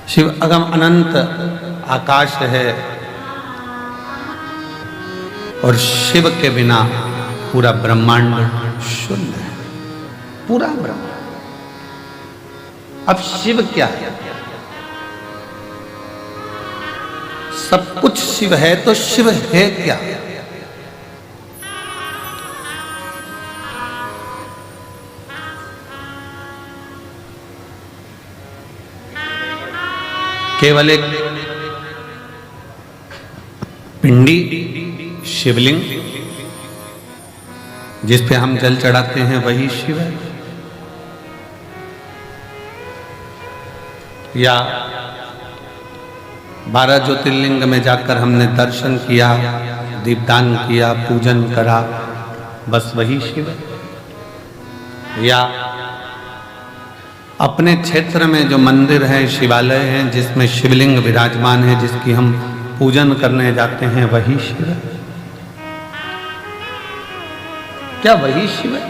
शिव अगम अनंत आकाश है और शिव के बिना पूरा ब्रह्मांड शून्य है, पूरा ब्रह्मांड। अब शिव क्या है? सब कुछ शिव है, तो शिव है क्या? केवल एक पिंडी शिवलिंग जिस पे हम जल चढ़ाते हैं वही शिव है, या 12 ज्योतिर्लिंग में जाकर हमने दर्शन किया, दीपदान किया, पूजन करा, बस वही शिव है, या अपने क्षेत्र में जो मंदिर है, शिवालय हैं जिसमें शिवलिंग विराजमान है, जिसकी हम पूजन करने जाते हैं, वही शिव है? क्या वही शिव है?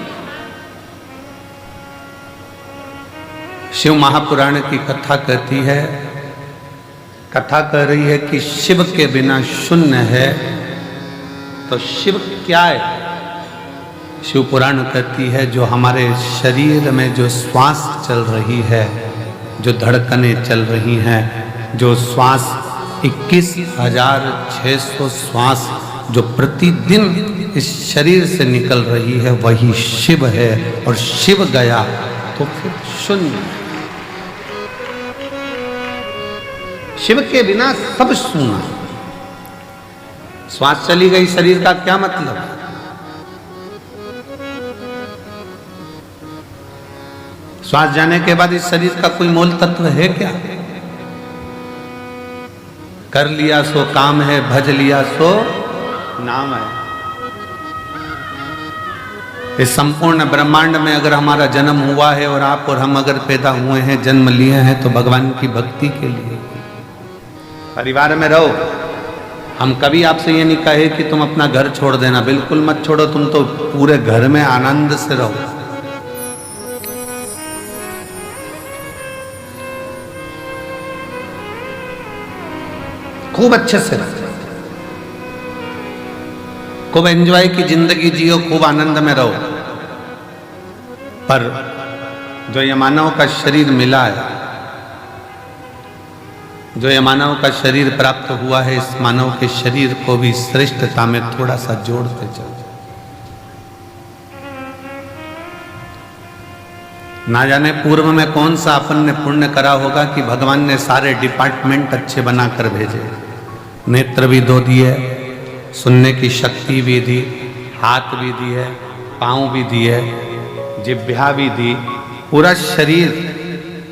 शिव महापुराण की कथा कहती है, कथा कह रही है कि शिव के बिना शून्य है, तो शिव क्या है? शिव पुराण कहती है जो हमारे शरीर में जो श्वास चल रही है, जो धड़कनें चल रही हैं, जो श्वास 21,600 श्वास जो प्रतिदिन इस शरीर से निकल रही है, वही शिव है। और शिव गया तो फिर शून्य। शिव के बिना सब शून्य। श्वास चली गई, शरीर का क्या मतलब? श्वास जाने के बाद इस शरीर का कोई मूल तत्व है क्या? कर लिया सो काम है, भज लिया सो नाम है। इस संपूर्ण ब्रह्मांड में अगर हमारा जन्म हुआ है और आप और हम अगर पैदा हुए हैं, जन्म लिए हैं, तो भगवान की भक्ति के लिए। परिवार में रहो। हम कभी आपसे ये नहीं कहे कि तुम अपना घर छोड़ देना, बिल्कुल मत छोड़ो, तुम तो पूरे घर में आनंद से रहो। खूब अच्छे से रहो, खूब एंजॉय की जिंदगी जियो, खूब आनंद में रहो। पर जो ये मानव का शरीर मिला है, जो ये मानव का शरीर प्राप्त हुआ है, इस मानव के शरीर को भी श्रेष्ठता में थोड़ा सा जोड़ते चलो। ना जाने पूर्व में कौन सा अपन ने पुण्य करा होगा कि भगवान ने सारे डिपार्टमेंट अच्छे बनाकर भेजे। नेत्र भी दो दिए, सुनने की शक्ति भी दी, हाथ भी दिए, पाँव भी दिए, जिह्वा भी दी, पूरा शरीर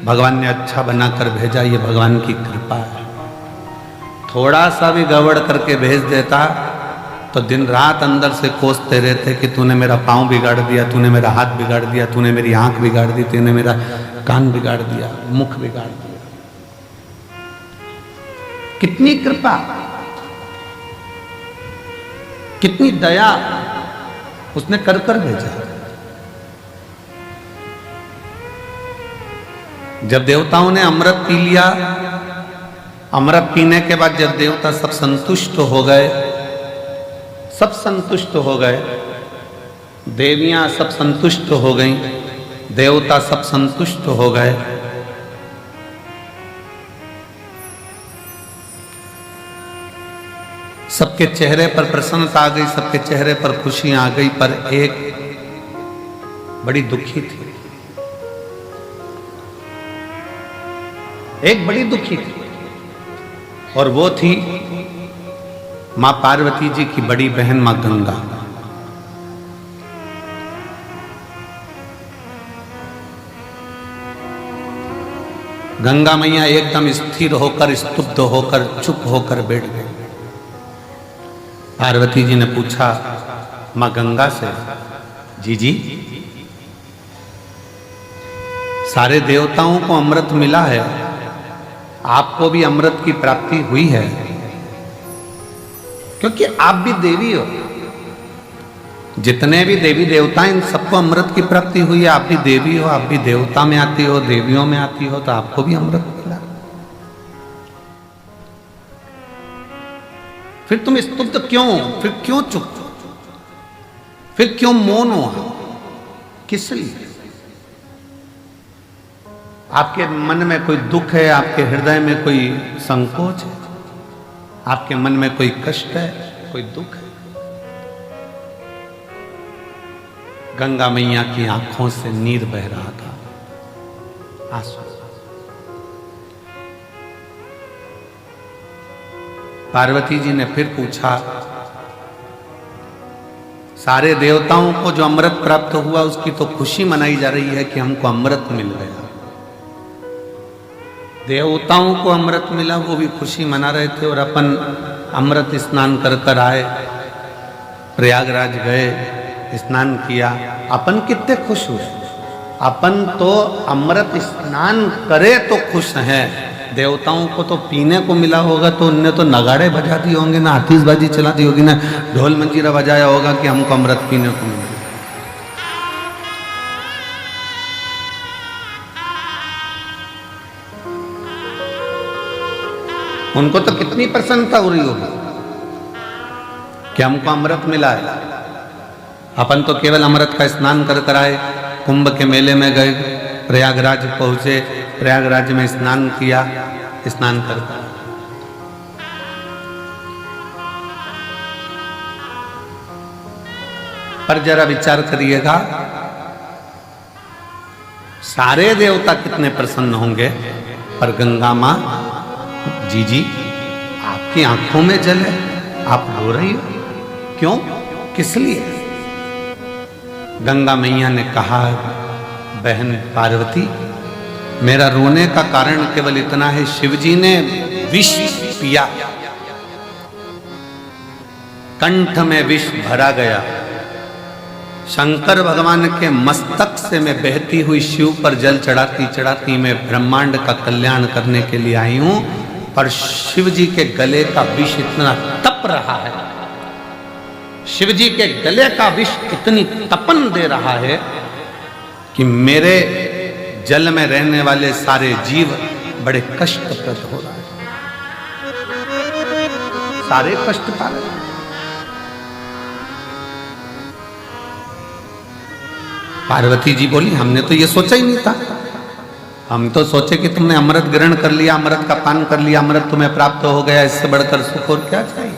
भगवान ने अच्छा बनाकर भेजा। ये भगवान की कृपा है। थोड़ा सा भी गड़बड़ करके भेज देता तो दिन रात अंदर से कोसते रहते कि तूने मेरा पाँव बिगाड़ दिया, तूने मेरा हाथ बिगाड़ दिया, तूने मेरी आंख बिगाड़ दी, तूने मेरा कान बिगाड़ दिया, मुख बिगाड़ दिया। कितनी कृपा, कितनी दया उसने कर कर भेजा। जब देवताओं ने अमृत पी लिया, अमृत पीने के बाद जब देवता सब संतुष्ट हो गए, सब संतुष्ट हो गए, देवियां सब संतुष्ट हो गईं, देवता सब संतुष्ट हो गए, सबके चेहरे पर प्रसन्नता आ गई, सबके चेहरे पर खुशी आ गई, पर एक बड़ी दुखी थी, एक बड़ी दुखी थी, और वो थी मां पार्वती जी की बड़ी बहन मां गंगा। गंगा मैया एकदम स्थिर होकर, स्तुब्ध होकर, चुप होकर बैठ गई। पार्वती जी ने पूछा मां गंगा से, जी सारे देवताओं को अमृत मिला है, आपको भी अमृत की प्राप्ति हुई है, क्योंकि आप भी देवी हो। जितने भी देवी देवता इन सबको अमृत की प्राप्ति हुई है। आप भी देवी हो, आप भी देवता में आती हो, देवियों में आती हो, तो आपको भी अमृत मिला। फिर तुम स्तुब्ध क्यों हो? फिर क्यों चुप? फिर क्यों मौन हो? किस लिए? आपके मन में कोई दुख है, आपके हृदय में कोई संकोच है, आपके मन में कोई कष्ट है, कोई दुख है? गंगा मैया की आंखों से नीर बह रहा था, आंसू। पार्वती जी ने फिर पूछा, सारे देवताओं को जो अमृत प्राप्त हुआ उसकी तो खुशी मनाई जा रही है कि हमको अमृत मिल गया। देवताओं को अमृत मिला, वो भी खुशी मना रहे थे, और अपन अमृत स्नान कर कर आए, प्रयागराज गए, स्नान किया, अपन कितने खुश हुए। अपन तो अमृत स्नान करे तो खुश हैं, देवताओं को तो पीने को मिला होगा तो उनने तो नगाड़े बजा दिए होंगे, ना आतिशबाजी चला दी होगी, ना ढोल मंजीरा बजाया होगा कि हमको अमृत पीने को मिला। उनको तो कितनी प्रसन्नता हो रही होगी कि हमको अमृत मिला है। अपन तो केवल अमृत का स्नान कर कर आए, कुंभ के मेले में गए, प्रयागराज पहुंचे, प्रयागराज में स्नान किया, स्नान कर पर जरा विचार करिएगा, सारे देवता कितने प्रसन्न होंगे, पर गंगा मां, जी आपकी आंखों में जल है, आप रो रही हो क्यों? किस लिए? गंगा मैया ने कहा, बहन पार्वती, मेरा रोने का कारण केवल इतना है, शिवजी ने विष पिया, कंठ में विष भरा गया। शंकर भगवान के मस्तक से मैं बहती हुई शिव पर जल चढ़ाती चढ़ाती मैं ब्रह्मांड का कल्याण करने के लिए आई हूं, पर शिवजी के गले का विष इतना तप रहा है, शिवजी के गले का विष इतनी तपन दे रहा है कि मेरे जल में रहने वाले सारे जीव बड़े कष्टप्रद हो रहे हैं, सारे कष्ट पा रहे हैं। पार्वती जी बोली, हमने तो ये सोचा ही नहीं था, हम तो सोचे कि तुमने अमृत ग्रहण कर लिया, अमृत का पान कर लिया, अमृत तुम्हें प्राप्त हो गया, इससे बढ़कर सुख और क्या चाहिए,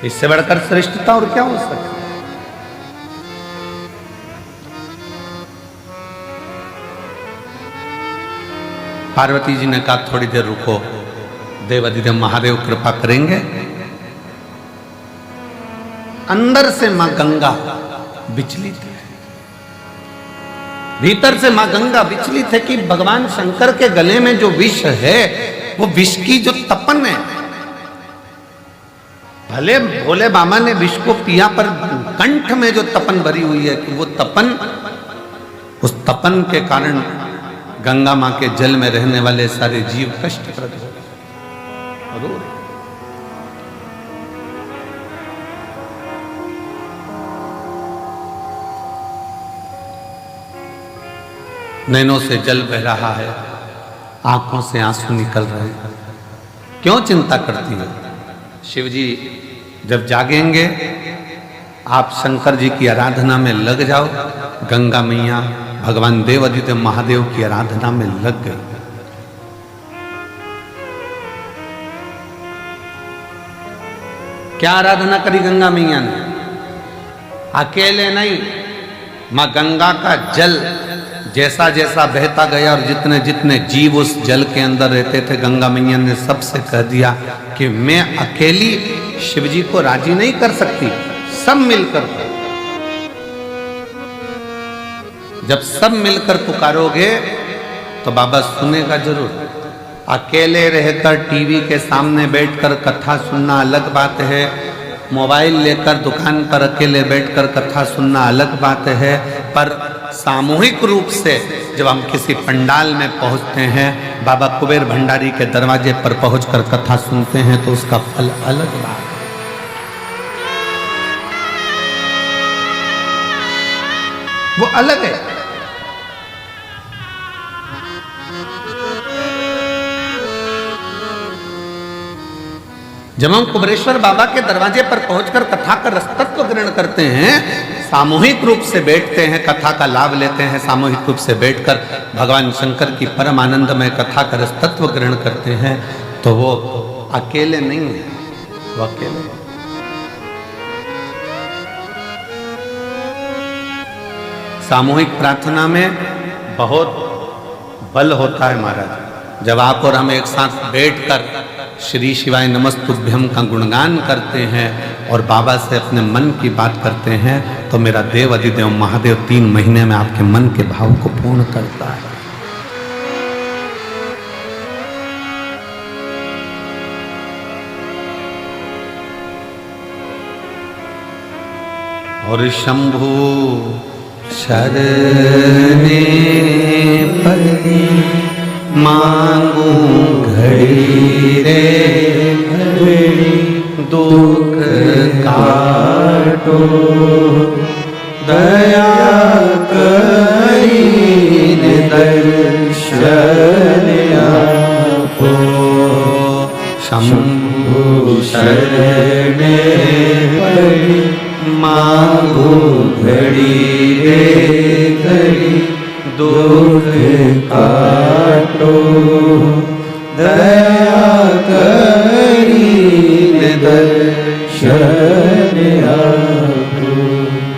इससे बढ़कर श्रेष्ठता और क्या हो सकती। पार्वती जी ने कहा, थोड़ी देर रुको, देवाधिदेव महादेव कृपा करेंगे। अंदर से मां गंगा विचलित है, भीतर से मां गंगा विचलित है कि भगवान शंकर के गले में जो विष है, वो विष की जो तपन है, भले भोले बाबा ने विष को पिया, पर कंठ में जो तपन भरी हुई है, कि वो तपन, उस तपन के कारण गंगा मां के जल में रहने वाले सारे जीव कष्टप्रद हो रहे। नैनों से जल बह रहा है, आंखों से आंसू निकल रहे हैं। क्यों चिंता करती है? शिव जी जब जागेंगे, आप शंकर जी की आराधना में लग जाओ। गंगा मैया भगवान देवाधिदेव महादेव की आराधना में लग गई। क्या आराधना करी गंगा मैया ने? अकेले नहीं, मां गंगा का जल जैसा जैसा बहता गया और जितने जितने जीव उस जल के अंदर रहते थे, गंगा मैया ने सबसे कह दिया कि मैं अकेली शिवजी को राजी नहीं कर सकती, सब मिलकर। जब सब मिलकर पुकारोगे तो बाबा सुनेगा जरूर। अकेले रहकर टीवी के सामने बैठकर कथा सुनना अलग बात है, मोबाइल लेकर दुकान पर अकेले बैठकर कथा सुनना अलग बात है, पर सामूहिक रूप से जब हम किसी पंडाल में पहुंचते हैं, बाबा कुबेर भंडारी के दरवाजे पर पहुंचकर कथा सुनते हैं, तो उसका फल अलग बात है। वो अलग है। जब हम कुबरेश्वर बाबा के दरवाजे पर पहुंचकर कथा का रसतत्व ग्रहण करते हैं, सामूहिक रूप से बैठते हैं, कथा का लाभ लेते हैं, सामूहिक रूप से बैठकर भगवान शंकर की परम आनंदमय कथा का रसतत्व ग्रहण करते हैं, तो वो अकेले नहीं है, वो अकेले है। सामूहिक प्रार्थना में बहुत बल होता है महाराज। जब आप और हम एक साथ बैठकर श्री शिवाय नमस्तुभ्यम का गुणगान करते हैं और बाबा से अपने मन की बात करते हैं, तो मेरा देव अधिदेव महादेव 3 महीने में आपके मन के भाव को पूर्ण करता है। और शंभु शरणे पति मांगू घड़ी रे घड़ी, दुख काटो दया करी दर्शन आपो। शंभु शरणे पड़ी मांगू घड़ी रे घड़ी, दुख काटो दया करी दर्शन आपो।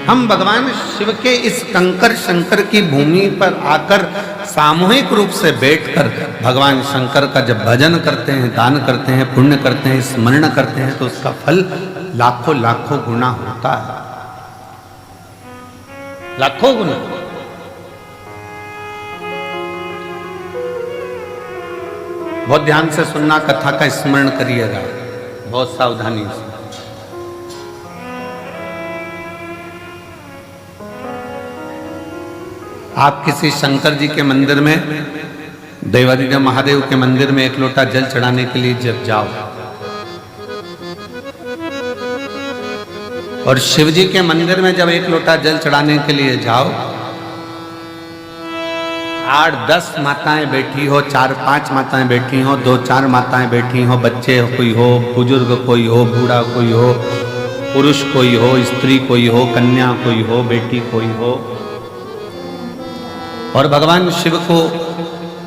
हम भगवान शिव के इस कंकर शंकर की भूमि पर आकर सामूहिक रूप से बैठकर भगवान शंकर का जब भजन करते हैं, दान करते हैं, पुण्य करते हैं, स्मरण करते हैं, तो उसका फल लाखों लाखों गुना होता है, लाखों गुना। बहुत ध्यान से सुनना, कथा का स्मरण करिएगा बहुत सावधानी से। आप किसी शंकर जी के मंदिर में, देवाधिदेव महादेव के मंदिर में एक लोटा जल चढ़ाने के लिए जब जाओ, और शिव जी के मंदिर में जब एक लोटा जल चढ़ाने के लिए जाओ, 8-10 माताएं बैठी हो, 4-5 माताएं बैठी हो, 2-4 माताएं बैठी हो, बच्चे कोई हो, बुजुर्ग कोई हो, बूढ़ा कोई हो, पुरुष कोई हो, स्त्री कोई हो, कन्या कोई हो, बेटी कोई हो, और भगवान शिव को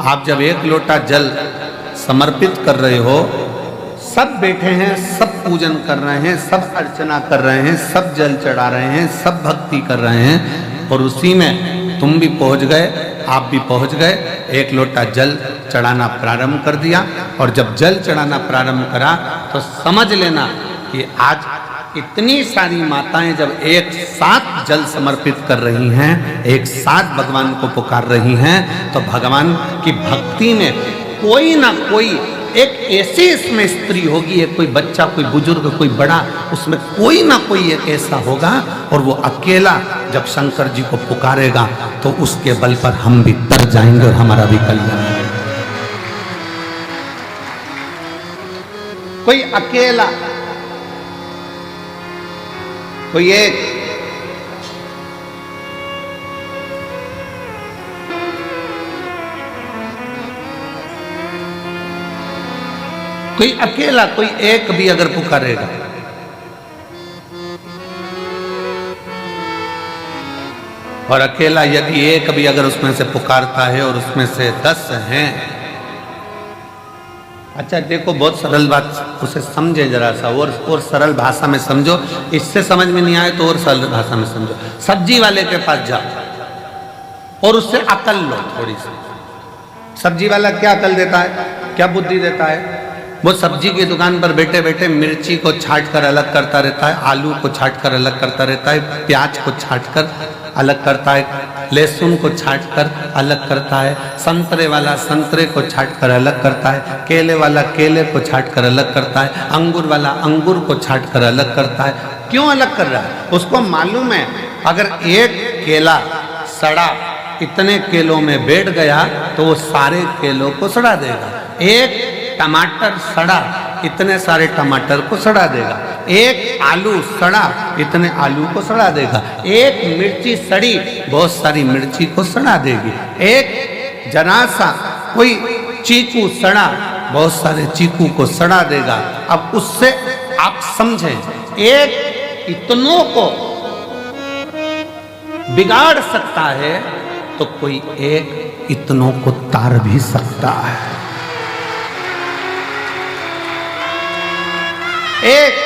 आप जब एक लोटा जल समर्पित कर रहे हो, सब बैठे हैं, सब पूजन कर रहे हैं, सब अर्चना कर रहे हैं, सब जल चढ़ा रहे हैं, सब भक्ति कर रहे हैं, और उसी में तुम भी पहुंच गए, आप भी पहुंच गए, एक लोटा जल चढ़ाना प्रारंभ कर दिया। और जब जल चढ़ाना प्रारंभ करा तो समझ लेना कि आज इतनी सारी माताएं जब एक साथ जल समर्पित कर रही हैं, एक साथ भगवान को पुकार रही हैं, तो भगवान की भक्ति में कोई ना कोई एक ऐसी इसमें स्त्री होगी, एक कोई बच्चा, कोई बुजुर्ग, कोई बड़ा, उसमें कोई ना कोई एक ऐसा होगा, और वो अकेला जब शंकर जी को पुकारेगा तो उसके बल पर हम भी तर जाएंगे और हमारा भी कल्याण होगा। कोई अकेला, कोई एक, कोई अकेला, कोई एक भी अगर पुकारेगा, और अकेला यदि एक भी अगर उसमें से पुकारता है और उसमें से 10 हैं, अच्छा देखो बहुत सरल बात, उसे समझे जरा सा, और सरल भाषा में समझो, इससे समझ में नहीं आए तो और सरल भाषा में समझो। सब्जी वाले के पास जाओ और उससे अकल लो थोड़ी सी। सब्जी वाला क्या अकल देता है, क्या बुद्धि देता है? वो सब्जी की दुकान पर बैठे बैठे मिर्ची को छांट कर अलग करता रहता है, आलू को छांट कर अलग करता रहता है, प्याज को छांट कर अलग करता है, लहसुन को छांट कर अलग करता है, संतरे वाला संतरे को छांट कर अलग करता है, केले वाला केले को छांट कर अलग करता है, अंगूर वाला अंगूर को छांट कर अलग करता है। क्यों अलग कर रहा है? उसको मालूम है अगर एक केला सड़ा इतने केलों में बैठ गया तो वो सारे केलों को सड़ा देगा। एक टमाटर सड़ा इतने सारे टमाटर को सड़ा देगा। एक आलू सड़ा इतने आलू को सड़ा देगा। एक मिर्ची सड़ी बहुत सारी मिर्ची को सड़ा देगी। एक जरा सा कोई चीकू सड़ा बहुत सारे चीकू को सड़ा देगा। अब उससे आप समझें, एक इतनों को बिगाड़ सकता है तो कोई एक इतनों को तार भी सकता है। एक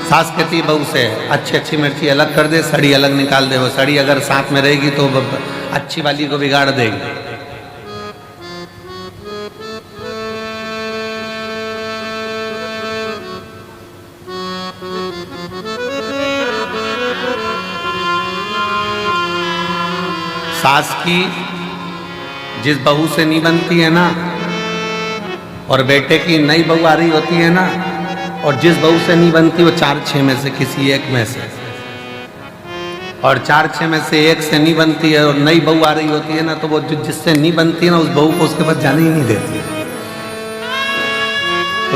सास कहती बहू से अच्छी अच्छी मिर्ची अलग कर दे, सड़ी अलग निकाल दे। वो सड़ी अगर साथ में रहेगी तो अच्छी वाली को बिगाड़ देगी। सास की जिस बहू से नहीं बनती है ना, और बेटे की नई बहू आ रही होती है ना, और जिस बहू से नहीं बनती वो 4-6 में से किसी एक में से, और 4-6 में से एक से नहीं बनती है और नई बहू आ रही होती है ना, तो वो जिससे नहीं बनती है ना, उस बहू को उसके बाद जाने ही नहीं देती,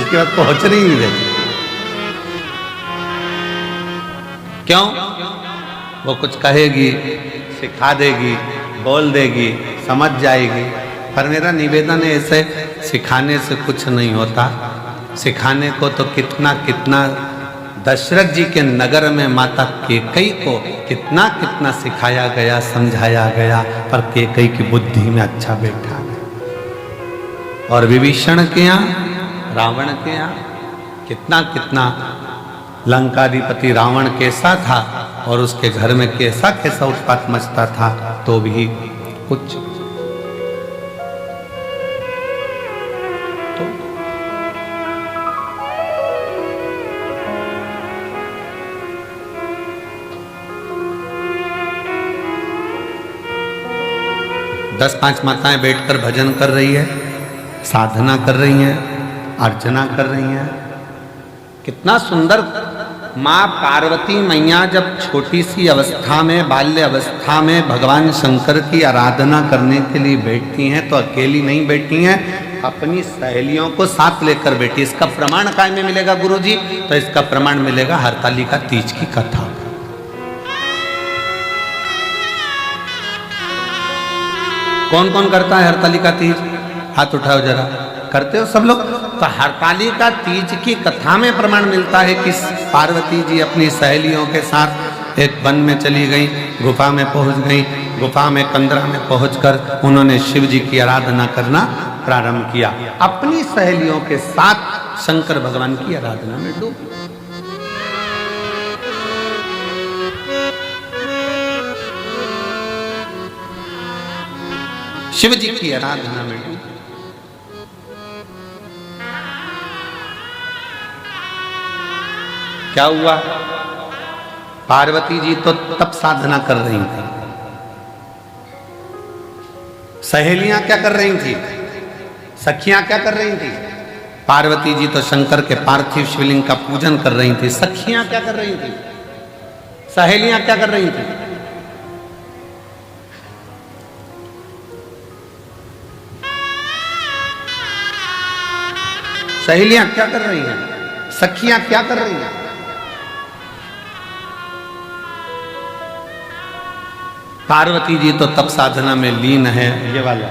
उसके बाद पहुंचने ही नहीं देती। क्यों? वो कुछ कहेगी, सिखा देगी, बोल देगी, समझ जाएगी। पर मेरा निवेदन है, ऐसे सिखाने से कुछ नहीं होता। सिखाने को तो कितना कितना दशरथ जी के नगर में माता कैकेयी को कितना कितना सिखाया गया, समझाया गया, पर कैकेयी की बुद्धि में अच्छा बैठा है। और विभीषण के यहाँ, रावण के यहाँ कितना कितना लंकाधिपति रावण कैसा था और उसके घर में कैसा कैसा उत्पात मचता था, तो भी कुछ तो दस 5 माताएं बैठकर भजन कर रही है, साधना कर रही हैं, अर्चना कर रही हैं। कितना सुंदर। माँ पार्वती मैया जब छोटी सी अवस्था में, बाल्य अवस्था में भगवान शंकर की आराधना करने के लिए बैठती हैं, तो अकेली नहीं बैठी हैं, अपनी सहेलियों को साथ लेकर बैठी। इसका प्रमाण काय में मिलेगा गुरुजी? तो इसका प्रमाण मिलेगा हरतालिका तीज की कथा। कौन कौन करता है हरतालिका तीज? हाथ उठाओ जरा। करते हो सब लोग? तो हरतालिका तीज की कथा में प्रमाण मिलता है कि पार्वती जी अपनी सहेलियों के साथ एक वन में चली गई, गुफा में पहुंच गई। गुफा में कंदरा में पहुंचकर उन्होंने शिव जी की आराधना करना प्रारंभ किया। अपनी सहेलियों के साथ शंकर भगवान की आराधना में डूब। शिव जी की आराधना में डूब। क्या हुआ? पार्वती जी तो तब साधना कर रही थी, सहेलियां क्या कर रही थी? सखियां क्या कर रही थी? पार्वती जी तो शंकर के पार्थिव शिवलिंग का पूजन कर रही थी। सखियां क्या कर रही थी? सहेलियां क्या कर रही थी? सहेलियां क्या कर रही हैं? सखियां क्या कर रही हैं? पार्वती जी तो तप साधना में लीन है। ये वाला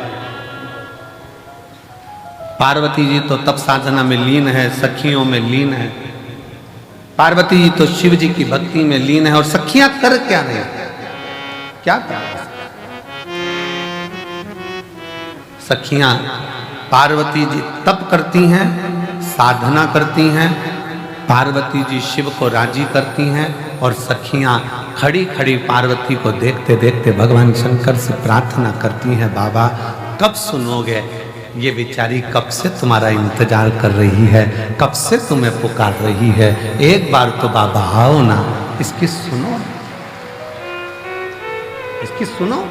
पार्वती जी तो तप साधना में लीन है, सखियों में लीन है। पार्वती जी तो शिव जी की भक्ति में लीन है। और सखियां कर क्या रही? क्या कर? सखियां, पार्वती जी तप करती हैं, साधना करती हैं, पार्वती जी शिव को राजी करती हैं, और सखियां खड़ी खड़ी पार्वती को देखते देखते भगवान शंकर से प्रार्थना करती हैं, बाबा कब सुनोगे? ये बेचारी कब से तुम्हारा इंतजार कर रही है, कब से तुम्हें पुकार रही है, एक बार तो बाबा आओ ना, इसकी सुनो, इसकी सुनो।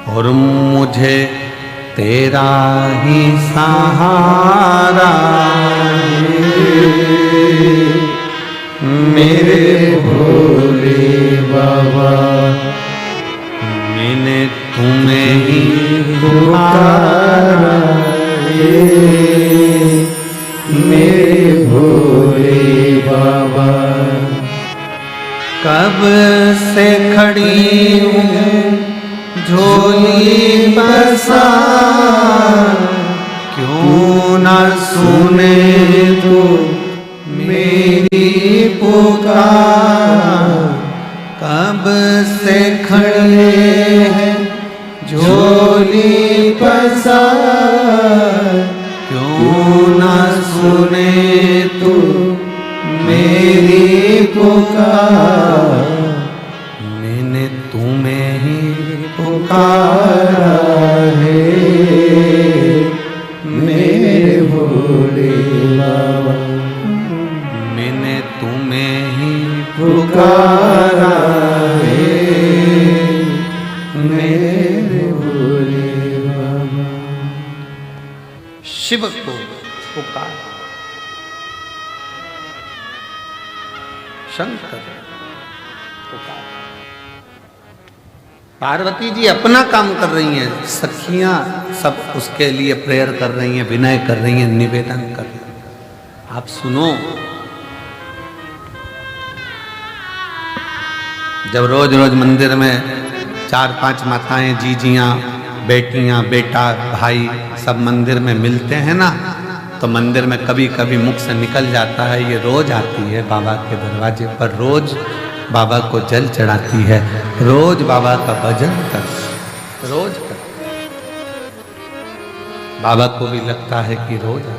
और मुझे तेरा ही सहारा मेरे भोले बाबा, मैंने तुम्हें ही पुकारा है मेरे भोले बाबा। कब से खड़ी हूँ झोली पसार, क्यों न सुने तो मेरी पुकार। कब से खड़े हैं झोली पसार, क्यों न सुने तो मेरी पुकार। मैंने तुम्हें ही पुकारा है मेरे भोले बाबा। मैंने तुम्हें ही पुकारा है मेरे भोले बाबा। शिव को पुकार, शंकर पुकार। पार्वती जी अपना काम कर रही हैं, सखियां सब उसके लिए प्रेयर कर रही हैं, विनय कर रही हैं, निवेदन कर रही हैं। आप सुनो, जब रोज रोज मंदिर में 4-5 माताएं, जीजियां, बेटियां, बेटा, भाई सब मंदिर में मिलते हैं ना, तो मंदिर में कभी कभी मुख से निकल जाता है, ये रोज आती है बाबा के दरवाजे पर, रोज बाबा को जल चढ़ाती है, रोज बाबा का भजन कर, रोज कर। बाबा को भी लगता है कि रोज आती है।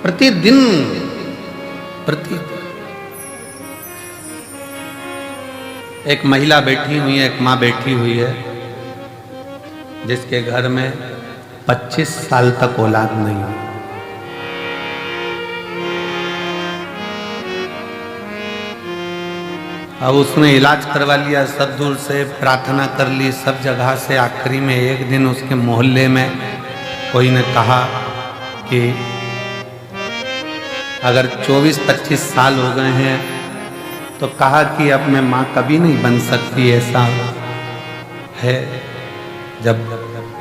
प्रतिदिन एक महिला बैठी हुई है, एक माँ बैठी हुई है, जिसके घर में 25 साल तक औलाद नहीं हुई। अब उसने इलाज करवा लिया, सब दूर से प्रार्थना कर ली, सब जगह से। आखिरी में एक दिन उसके मोहल्ले में कोई ने कहा कि अगर 24-25 साल हो गए हैं तो कहा कि अब मैं माँ कभी नहीं बन सकती, ऐसा है। जब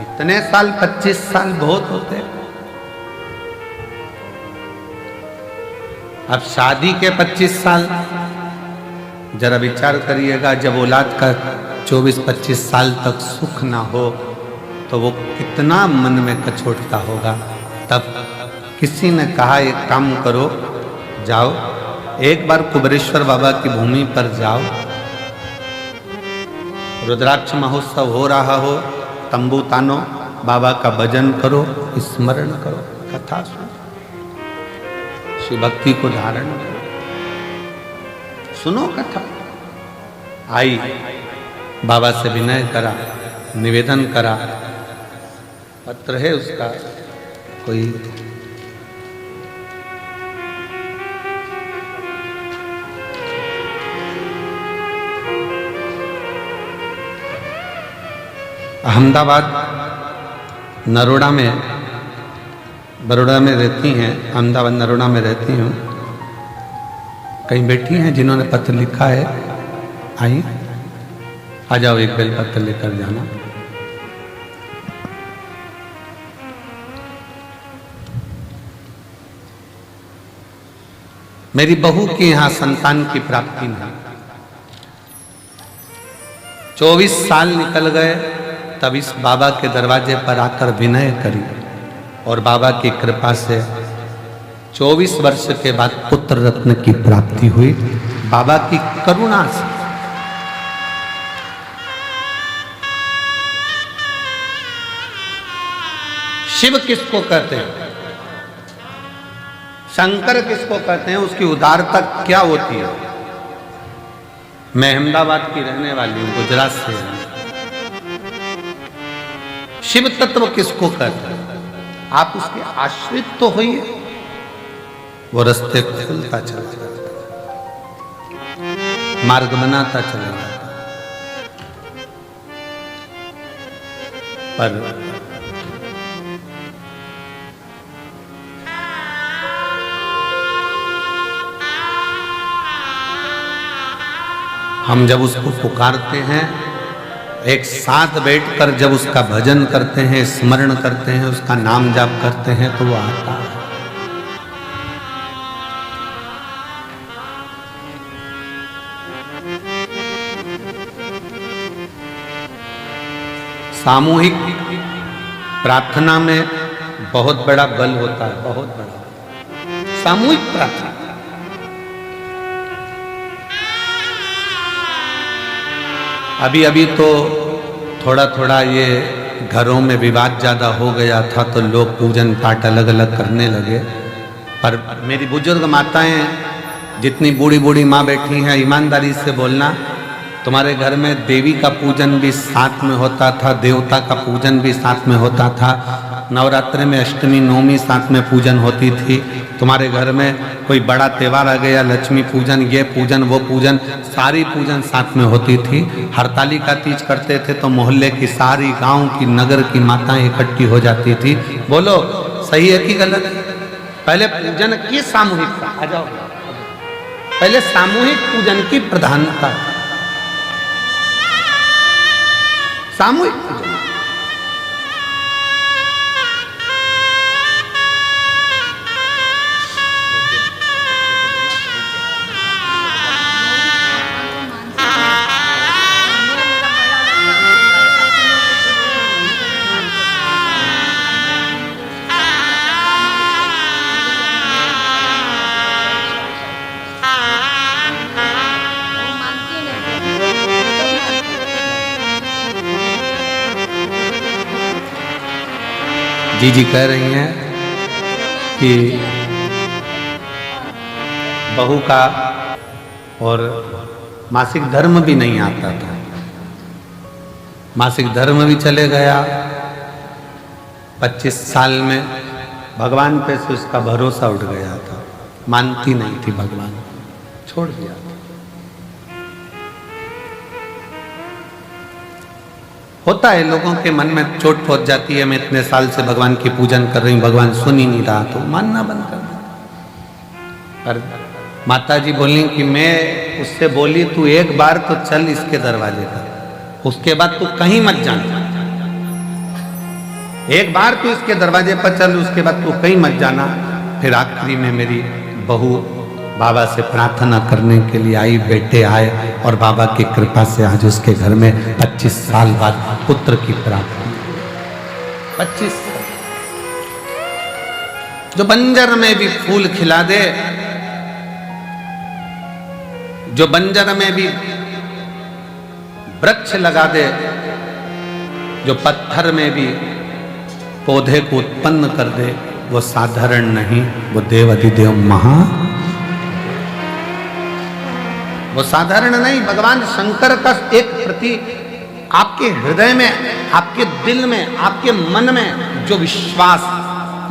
इतने साल, 25 साल बहुत होते। अब शादी के 25 साल, जरा विचार करिएगा, जब औलाद का 24-25 साल तक सुख ना हो तो वो कितना मन में कचोटता होगा। तब किसी ने कहा एक काम करो, जाओ एक बार कुबेरेश्वर बाबा की भूमि पर जाओ, रुद्राक्ष महोत्सव हो रहा हो, तंबू तानो, बाबा का भजन करो, स्मरण करो, कथा सुनो, शिव भक्ति को धारण करो, सुनो कथा। आई, बाबा से विनय करा, निवेदन करा, पत्र है उसका, कोई अहमदाबाद नरोड़ा में, बड़ौदा में रहती हैं, अहमदाबाद नरोड़ा में रहती हूँ। कहीं बैठी हैं जिन्होंने पत्र लिखा है, आई आ जाओ, एक बेल पत्र लेकर जाना। मेरी बहू की यहाँ संतान की प्राप्ति नहीं, 24 साल निकल गए, तब इस बाबा के दरवाजे पर आकर विनय करी और बाबा की कृपा से 24 वर्ष के बाद पुत्र रत्न की प्राप्ति हुई, बाबा की करुणा से। शिव किसको कहते हैं, शंकर किसको कहते हैं, उसकी उदारता क्या होती है। मैं अहमदाबाद की रहने वाली हूं, गुजरात से। शिव तत्व किसको कहते हैं, आप उसके आश्रित तो होइए, वो रास्ते खुलता चला जाता, मार्ग बनाता चला जाता। पर हम जब उसको पुकारते हैं, एक साथ बैठकर जब उसका भजन करते हैं, स्मरण करते हैं, उसका नाम जाप करते हैं, तो वो आता है। सामूहिक प्रार्थना में बहुत बड़ा बल होता है, बहुत बड़ा। सामूहिक प्रार्थना, अभी अभी तो थोड़ा थोड़ा ये घरों में विवाद ज़्यादा हो गया था, तो लोग पूजन पाठ अलग अलग करने लगे। पर मेरी बुजुर्ग माताएं, जितनी बूढ़ी बूढ़ी माँ बैठी हैं, ईमानदारी से बोलना, तुम्हारे घर में देवी का पूजन भी साथ में होता था, देवता का पूजन भी साथ में होता था, नवरात्रि में अष्टमी नवमी साथ में पूजन होती थी। तुम्हारे घर में कोई बड़ा त्यौहार आ गया, लक्ष्मी पूजन, ये पूजन, वो पूजन, सारी पूजन साथ में होती थी। हरतालिका तीज करते थे तो मोहल्ले की सारी, गांव की, नगर की माताएं इकट्ठी हो जाती थी। बोलो सही है कि गलत है? पहले पूजन की सामूहिकता, आ जाओ, पहले सामूहिक पूजन की प्रधानता, सामूहिक पूजन। जी जी कह रही हैं कि बहू का और मासिक धर्म भी नहीं आता था, मासिक धर्म भी चले गया। 25 साल में भगवान पे से उसका भरोसा उठ गया था, मानती नहीं थी भगवान, छोड़ दिया था। होता है, लोगों के मन में चोट पहुंच जाती है, मैं इतने साल से भगवान की पूजन कर रही हूँ, भगवान सुन ही नहीं रहा, तो मानना बंद कर दो। पर माता जी बोली कि मैं उससे बोली, तू एक बार तो चल इसके दरवाजे पर, उसके बाद तू कहीं मत जाना। एक बार तू इसके दरवाजे पर चल, उसके बाद तू कहीं मत जाना। फिर आखिरी में मेरी बहू बाबा से प्रार्थना करने के लिए आई, बेटे आए, और बाबा की कृपा से आज उसके घर में 25 साल बाद पुत्र की प्राप्ति। 25 साल, जो बंजर में भी फूल खिला दे, जो बंजर में भी वृक्ष लगा दे, जो पत्थर में भी पौधे को उत्पन्न कर दे, वो साधारण नहीं, वो देवाधिदेव महा, वो साधारण नहीं। भगवान शंकर का एक प्रति आपके हृदय में, आपके दिल में, आपके मन में जो विश्वास,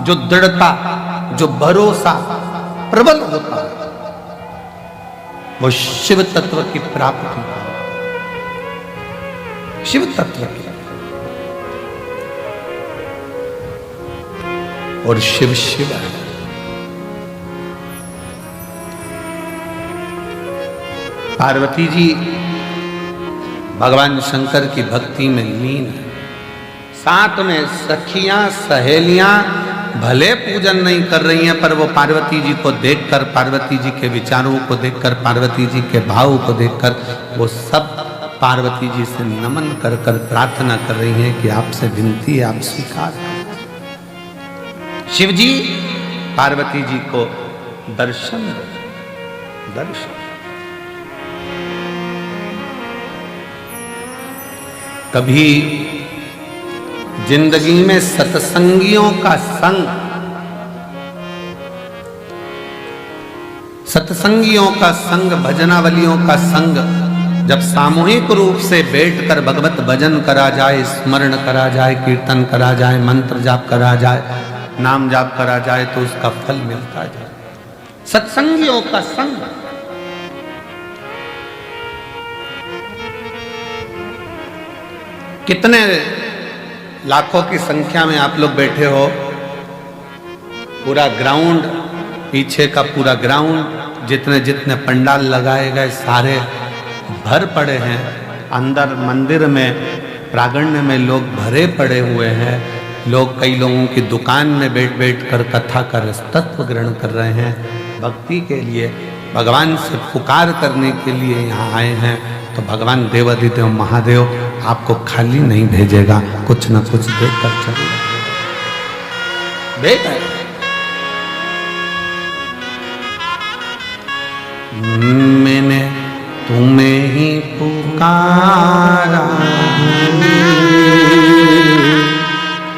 जो दृढ़ता, जो भरोसा प्रबल होता है, वो शिव तत्व की प्राप्ति, शिव तत्व की, और शिव शिव है। पार्वती जी भगवान शंकर की भक्ति में लीन है, साथ में सखियां सहेलियां भले पूजन नहीं कर रही हैं, पर वो पार्वती जी को देखकर, पार्वती जी के विचारों को देखकर, पार्वती जी के भाव को देखकर, वो सब पार्वती जी से नमन कर कर प्रार्थना कर रही हैं कि आपसे विनती है, आप स्वीकार करें। शिव जी पार्वती जी को दर्शन दर्शन। कभी जिंदगी में सत्संगियों का संग, सत्संगियों का संग, भजनावलियों का संग, जब सामूहिक रूप से बैठकर भगवत भजन करा जाए, स्मरण करा जाए, कीर्तन करा जाए, मंत्र जाप करा जाए, नाम जाप करा जाए, तो उसका फल मिलता जाए। सत्संगियों का संग, कितने लाखों की संख्या में आप लोग बैठे हो, पूरा ग्राउंड, पीछे का पूरा ग्राउंड, जितने जितने पंडाल लगाए गए, सारे भर पड़े हैं। अंदर मंदिर में प्रांगण में लोग भरे पड़े हुए हैं। लोग कई लोगों की दुकान में बैठ बैठ कर कथा कर तत्व ग्रहण कर रहे हैं। भक्ति के लिए भगवान से पुकार करने के लिए यहाँ आए हैं। तो भगवान देवाधिदेव महादेव आपको खाली नहीं भेजेगा, कुछ न कुछ देकर चलेगा। देख मैंने तुम्हें ही पुकारा,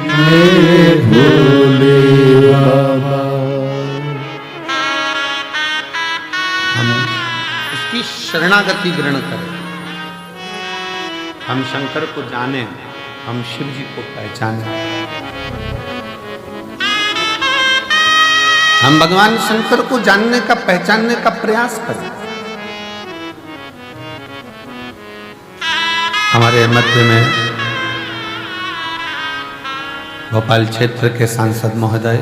मेरे भोले बाबा। हम उसकी शरणागति ग्रहण करें। हम शंकर को जाने, हम शिव जी को पहचाने। हम भगवान शंकर को जानने का, पहचानने का प्रयास करें। हमारे मध्य में भोपाल क्षेत्र के सांसद महोदय